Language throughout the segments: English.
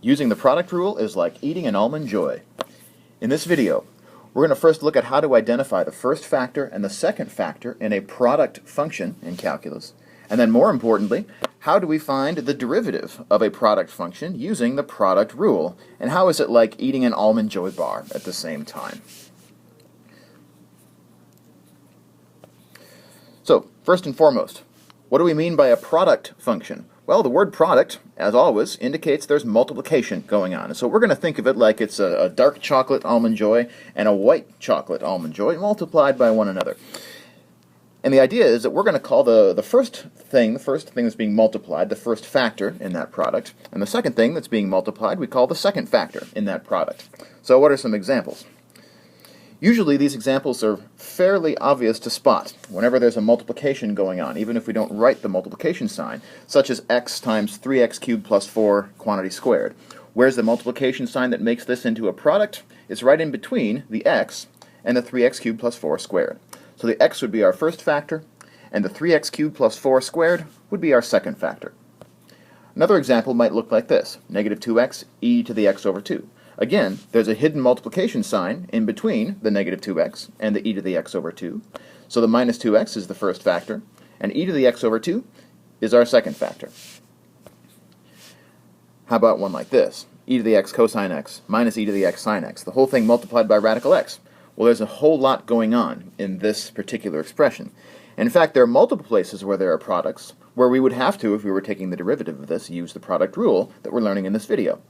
Using the product rule is like eating an Almond Joy. In this video, we're going to first look at how to identify the first factor and the second factor in a product function in calculus. And then more importantly, how do we find the derivative of a product function using the product rule? And how is it like eating an Almond Joy bar at the same time? So, first and foremost, what do we mean by a product function? Well, the word product, as always, indicates there's multiplication going on. And so we're going to think of it like it's a dark chocolate Almond Joy and a white chocolate Almond Joy multiplied by one another. And the idea is that we're going to call the first thing that's being multiplied, the first factor in that product, and the second thing that's being multiplied we call the second factor in that product. So what are some examples? Usually these examples are fairly obvious to spot whenever there's a multiplication going on, even if we don't write the multiplication sign, such as x times 3x cubed plus 4 quantity squared. Where's the multiplication sign that makes this into a product? It's right in between the x and the 3x cubed plus 4 squared. So the x would be our first factor, and the 3x cubed plus 4 squared would be our second factor. Another example might look like this, negative 2x e to the x over 2. Again, there's a hidden multiplication sign in between the negative 2x and the e to the x over 2. So the minus 2x is the first factor, and e to the x over 2 is our second factor. How about one like this? E to the x cosine x minus e to the x sine x. The whole thing multiplied by radical x. Well, there's a whole lot going on in this particular expression. In fact, there are multiple places where there are products where we would have to, if we were taking the derivative of this, use the product rule that we're learning in this video.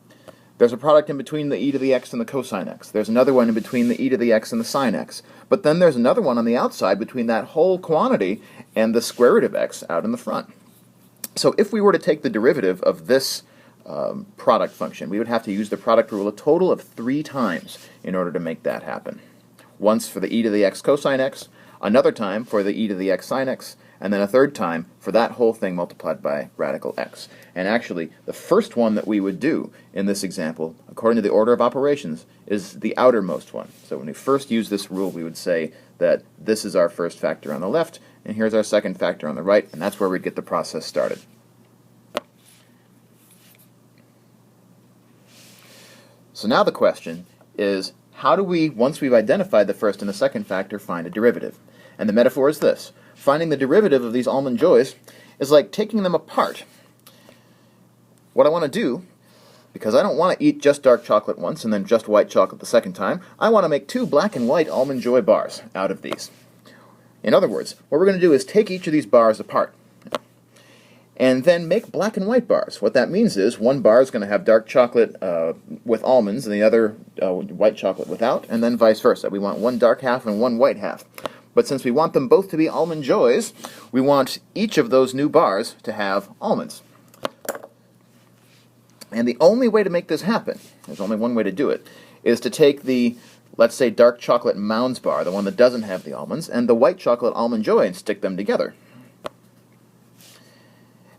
There's a product in between the e to the x and the cosine x. There's another one in between the e to the x and the sine x. But then there's another one on the outside between that whole quantity and the square root of x out in the front. So if we were to take the derivative of this product function, we would have to use the product rule a total of 3 times in order to make that happen. Once for the e to the x cosine x, another time for the e to the x sine x, and then a third time for that whole thing multiplied by radical x. And actually, the first one that we would do in this example, according to the order of operations, is the outermost one. So when we first use this rule, we would say that this is our first factor on the left, and here's our second factor on the right, and that's where we'd get the process started. So now the question is, how do we, once we've identified the first and the second factor, find a derivative? And the metaphor is this. Finding the derivative of these Almond Joys is like taking them apart. What I want to do, because I don't want to eat just dark chocolate once and then just white chocolate the second time, I want to make 2 black and white Almond Joy bars out of these. In other words, what we're going to do is take each of these bars apart and then make black and white bars. What that means is one bar is going to have dark chocolate with almonds and the other white chocolate without, and then vice versa. We want one dark half and one white half. But since we want them both to be Almond Joys, we want each of those new bars to have almonds. And the only way to make this happen, there's only one way to do it, is to take the, let's say, dark chocolate Mounds bar, the one that doesn't have the almonds, and the white chocolate Almond Joy and stick them together.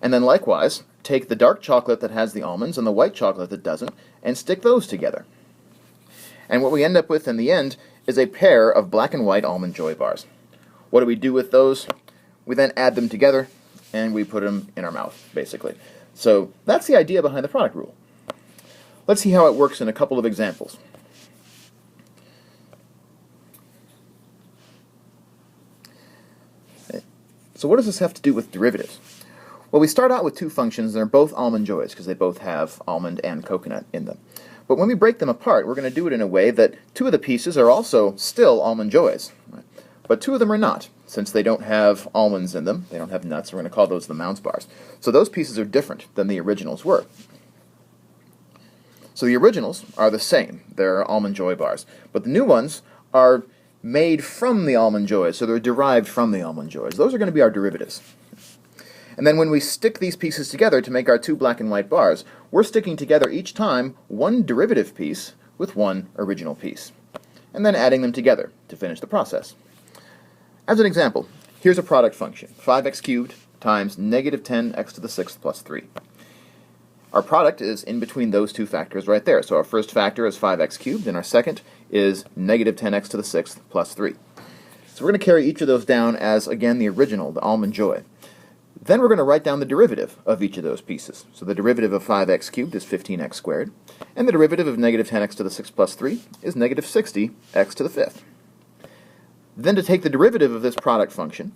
And then likewise, take the dark chocolate that has the almonds and the white chocolate that doesn't, and stick those together. And what we end up with in the end is a pair of black and white Almond Joy bars. What do we do with those? We then add them together, and we put them in our mouth, basically. So that's the idea behind the product rule. Let's see how it works in a couple of examples. So what does this have to do with derivatives? Well, we start out with 2 functions that are both Almond Joys, because they both have almond and coconut in them. But when we break them apart, we're going to do it in a way that 2 of the pieces are also still Almond Joys. But 2 of them are not, since they don't have almonds in them. They don't have nuts. We're going to call those the Mounds bars. So those pieces are different than the originals were. So the originals are the same. They're Almond Joy bars. But the new ones are made from the Almond Joys, so they're derived from the Almond Joys. Those are going to be our derivatives. And then when we stick these pieces together to make our 2 black and white bars, we're sticking together each time one derivative piece with one original piece, and then adding them together to finish the process. As an example, here's a product function, 5x cubed times negative 10x to the 6th plus 3. Our product is in between those 2 factors right there. So our first factor is 5x cubed, and our second is negative 10x to the 6th plus 3. So we're going to carry each of those down as, again, the original, the Almond Joy. Then we're going to write down the derivative of each of those pieces. So the derivative of 5x cubed is 15x squared, and the derivative of negative 10x to the 6 plus 3 is negative 60x to the 5th. Then to take the derivative of this product function,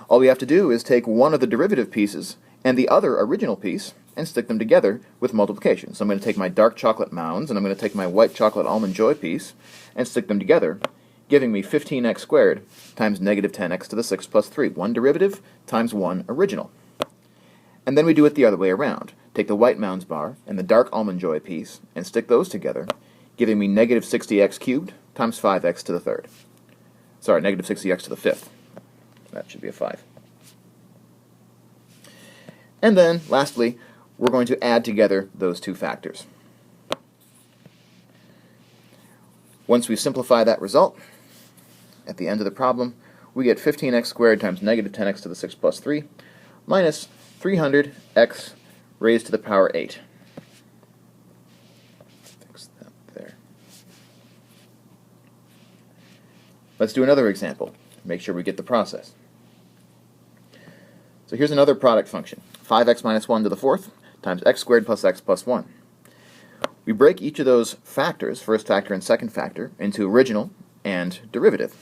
all we have to do is take one of the derivative pieces and the other original piece and stick them together with multiplication. So I'm going to take my dark chocolate mounds and I'm going to take my white chocolate Almond Joy piece and stick them together, giving me 15x squared times negative 10x to the 6 plus 3. One derivative times one original. And then we do it the other way around. Take the white mounds bar and the dark Almond Joy piece and stick those together, giving me negative 60x cubed times 5x to the 3rd. Sorry, negative 60x to the 5th. That should be a 5. And then, lastly, we're going to add together those two factors. Once we simplify that result, at the end of the problem, we get 15x squared times negative 10x to the 6 plus 3 minus 300x raised to the power 8. Fix that there. Let's do another example. Make sure we get the process. So here's another product function. 5x minus 1 to the 4th times x squared plus x plus 1. We break each of those factors, first factor and second factor, into original and derivative.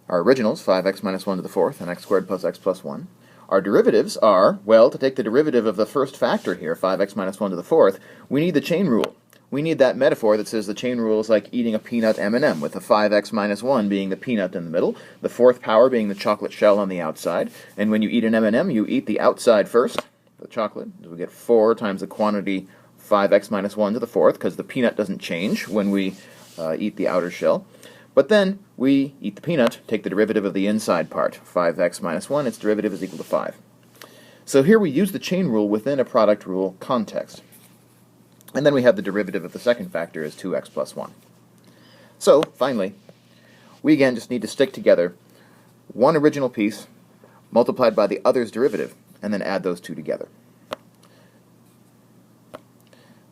Our originals, 5x minus 1 to the 4th and x squared plus x plus 1. Our derivatives are, well, to take the derivative of the first factor here, 5x minus 1 to the 4th, we need the chain rule. We need that metaphor that says the chain rule is like eating a peanut M&M, with the 5x minus 1 being the peanut in the middle, the fourth power being the chocolate shell on the outside, and when you eat an M&M, you eat the outside first, the chocolate. So we get 4 times the quantity 5x minus 1 to the 4th, because the peanut doesn't change when we eat the outer shell. But then we eat the peanut, take the derivative of the inside part, 5x minus 1, its derivative is equal to 5. So here we use the chain rule within a product rule context. And then we have the derivative of the second factor as 2x plus 1. So, finally, we again just need to stick together one original piece multiplied by the other's derivative, and then add those two together.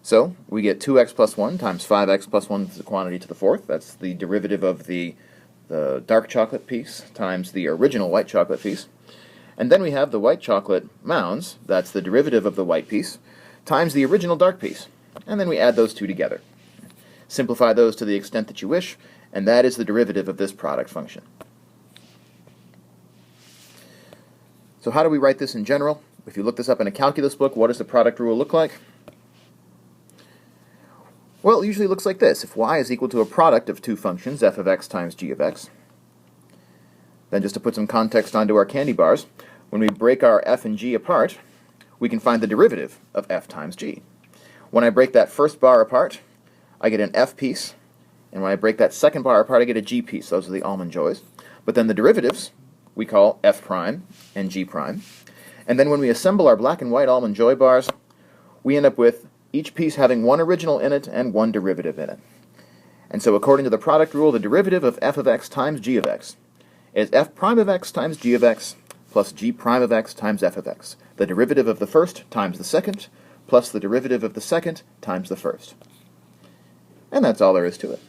So, we get 2x plus 1 times 5x plus 1 is the quantity to the 4th. That's the derivative of the dark chocolate piece times the original white chocolate piece. And then we have the white chocolate mounds, that's the derivative of the white piece, times the original dark piece. And then we add those two together. Simplify those to the extent that you wish, and that is the derivative of this product function. So how do we write this in general? If you look this up in a calculus book, what does the product rule look like? Well, it usually looks like this. If y is equal to a product of two functions, f of x times g of x, then just to put some context onto our candy bars, when we break our f and g apart, we can find the derivative of f times g. When I break that first bar apart, I get an f piece, and when I break that second bar apart, I get a g piece. Those are the Almond Joys. But then the derivatives we call f prime and g prime. And then when we assemble our black and white Almond Joy bars, we end up with each piece having one original in it and one derivative in it. And so according to the product rule, the derivative of f of x times g of x is f prime of x times g of x plus g prime of x times f of x. The derivative of the first times the second, plus the derivative of the second times the first. And that's all there is to it.